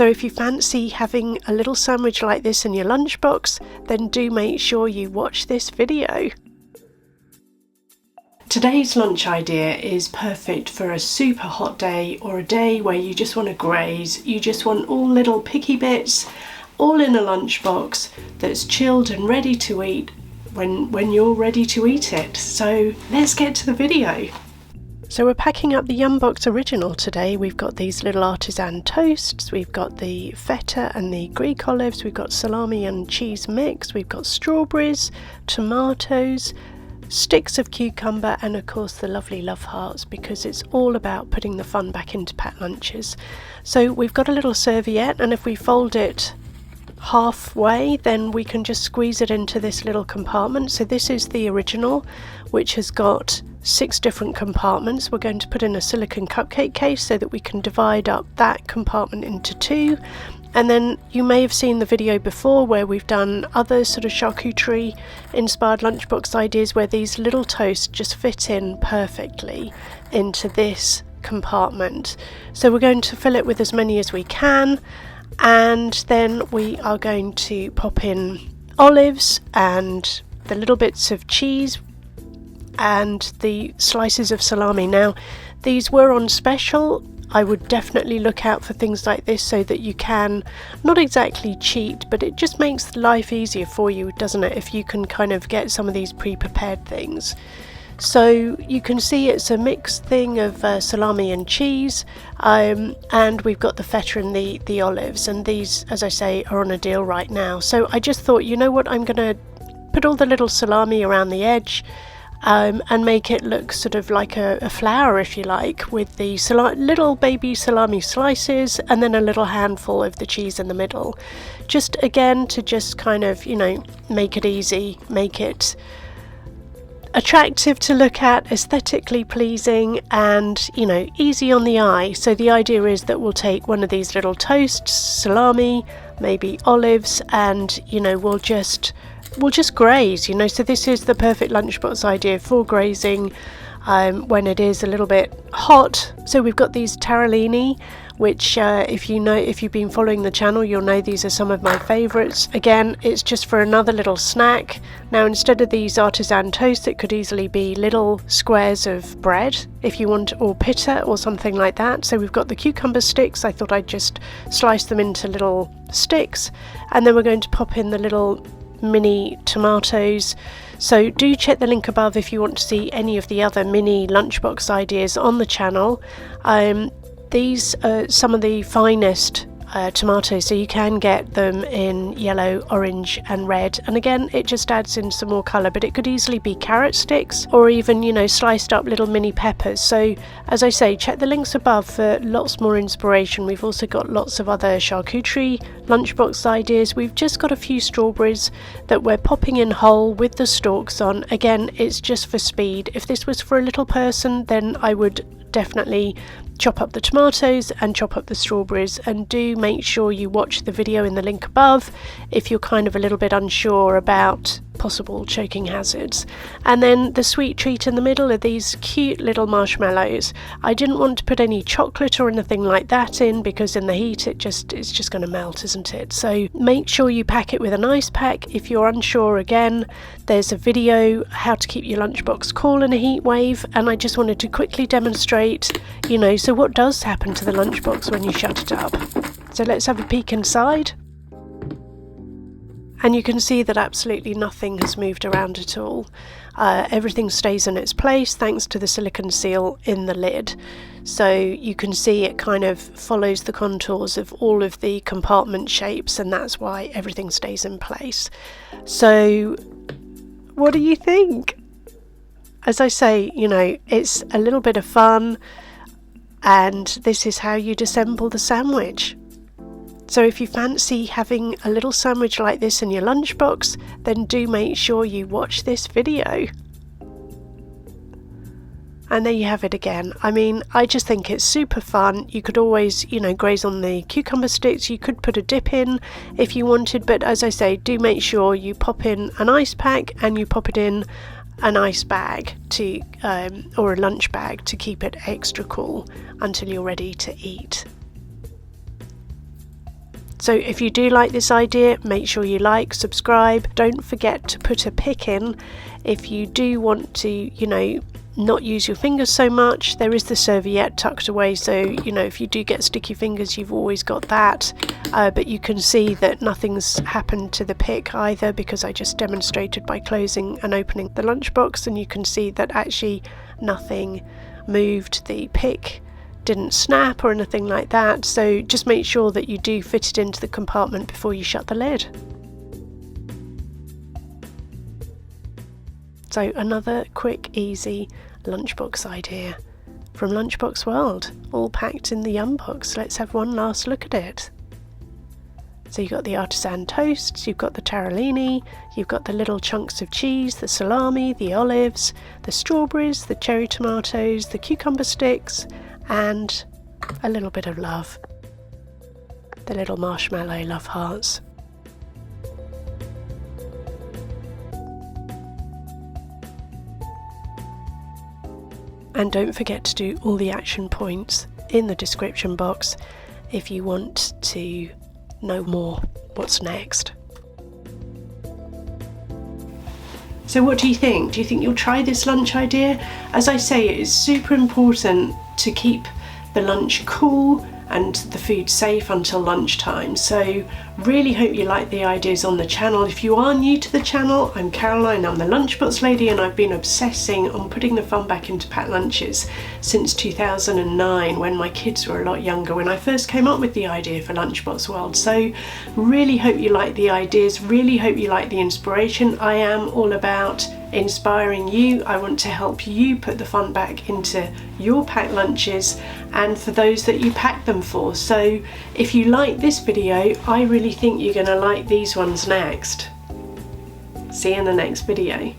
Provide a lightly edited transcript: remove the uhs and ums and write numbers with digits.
So if you fancy having a little sandwich like this in your lunchbox, then do make sure you watch this video. Today's lunch idea is perfect for a super hot day or a day where you just want to graze. You just want all little picky bits, all in a lunchbox that's chilled and ready to eat when you're ready to eat it. So let's get to the video. So we're packing up the Yumbox original today. We've got these little artisan toasts, we've got the feta and the Greek olives, we've got salami and cheese mix, we've got strawberries, tomatoes, sticks of cucumber, and of course the lovely love hearts, because it's all about putting the fun back into packed lunches. So we've got a little serviette, and if we fold it halfway, then we can just squeeze it into this little compartment. So this is the original, which has got 6 different compartments. We're going to put in a silicone cupcake case so that we can divide up that compartment into 2. And then you may have seen the video before where we've done other sort of charcuterie inspired lunchbox ideas where these little toasts just fit in perfectly into this compartment. So we're going to fill it with as many as we can, and then we are going to pop in olives and the little bits of cheese and the slices of salami. Now these were on special. I would definitely look out for things like this so that you can not exactly cheat, but it just makes life easier for you, doesn't it, if you can kind of get some of these pre-prepared things. So you can see it's a mixed thing of salami and cheese, and we've got the feta and the olives, and these, as I say, are on a deal right now. So I just thought, you know what, I'm going to put all the little salami around the edge, and make it look sort of like a flower, if you like, with the little baby salami slices, and then a little handful of the cheese in the middle. Just again to just kind of, you know, make it easy, make it attractive to look at, aesthetically pleasing, and, you know, easy on the eye. So the idea is that we'll take one of these little toasts, salami, maybe olives, and, you know, we'll just graze, you know. So this is the perfect lunchbox idea for grazing when it is a little bit hot. So we've got these taralini, which if you've been following the channel, you'll know these are some of my favorites. Again, it's just for another little snack. Now instead of these artisan toasts, it could easily be little squares of bread if you want, or pita or something like that. So we've got the cucumber sticks. I thought I'd just slice them into little sticks, and then we're going to pop in the little mini tomatoes. So do check the link above if you want to see any of the other mini lunchbox ideas on the channel. These are some of the finest tomatoes, so you can get them in yellow, orange and red, and again it just adds in some more colour, but it could easily be carrot sticks or even, you know, sliced up little mini peppers. So as I say, check the links above for lots more inspiration. We've also got lots of other charcuterie lunchbox ideas. We've just got a few strawberries that we're popping in whole with the stalks on. Again, it's just for speed. If this was for a little person, then I would definitely chop up the tomatoes and chop up the strawberries, and do make sure you watch the video in the link above if you're kind of a little bit unsure about possible choking hazards. And then the sweet treat in the middle are these cute little marshmallows. I didn't want to put any chocolate or anything like that in, because in the heat it's just going to melt, isn't it? So make sure you pack it with an ice pack. If you're unsure, again, there's a video how to keep your lunchbox cool in a heat wave, and I just wanted to quickly demonstrate, you know, so what does happen to the lunchbox when you shut it up. So let's have a peek inside. And you can see that absolutely nothing has moved around at all. Everything stays in its place thanks to the silicone seal in the lid. So you can see it kind of follows the contours of all of the compartment shapes, and that's why everything stays in place. So what do you think? As I say, you know, it's a little bit of fun, and this is how you'd assemble the sandwich. So if you fancy having a little sandwich like this in your lunchbox, then do make sure you watch this video. And there you have it again. I mean, I just think it's super fun. You could always, you know, graze on the cucumber sticks. You could put a dip in if you wanted, but as I say, do make sure you pop in an ice pack and you pop it in an ice bag to or a lunch bag to keep it extra cool until you're ready to eat. So if you do like this idea, make sure you like, subscribe. Don't forget to put a pick in if you do want to, you know, not use your fingers so much. There is the serviette tucked away, so you know, if you do get sticky fingers, you've always got that. But you can see that nothing's happened to the pick either, because I just demonstrated by closing and opening the lunchbox, and you can see that actually nothing moved. The pick didn't snap or anything like that, so just make sure that you do fit it into the compartment before you shut the lid. So another quick, easy lunchbox idea from Lunchbox World, all packed in the yumbox. Let's have one last look at it. So you've got the artisan toasts, you've got the taralini, you've got the little chunks of cheese, the salami, the olives, the strawberries, the cherry tomatoes, the cucumber sticks, and a little bit of love, the little marshmallow love hearts. And don't forget to do all the action points in the description box if you want to know more what's next. So what do you think? Do you think you'll try this lunch idea? As I say, it is super important to keep the lunch cool and the food safe until lunchtime. So really hope you like the ideas on the channel. If you are new to the channel, I'm Caroline, I'm the Lunchbox lady, and I've been obsessing on putting the fun back into packed lunches since 2009, when my kids were a lot younger, when I first came up with the idea for Lunchbox World. So really hope you like the ideas, really hope you like the inspiration. I am all about inspiring you. I want to help you put the fun back into your packed lunches and for those that you pack them for. So if you like this video, I really think you're going to like these ones next. See you in the next video.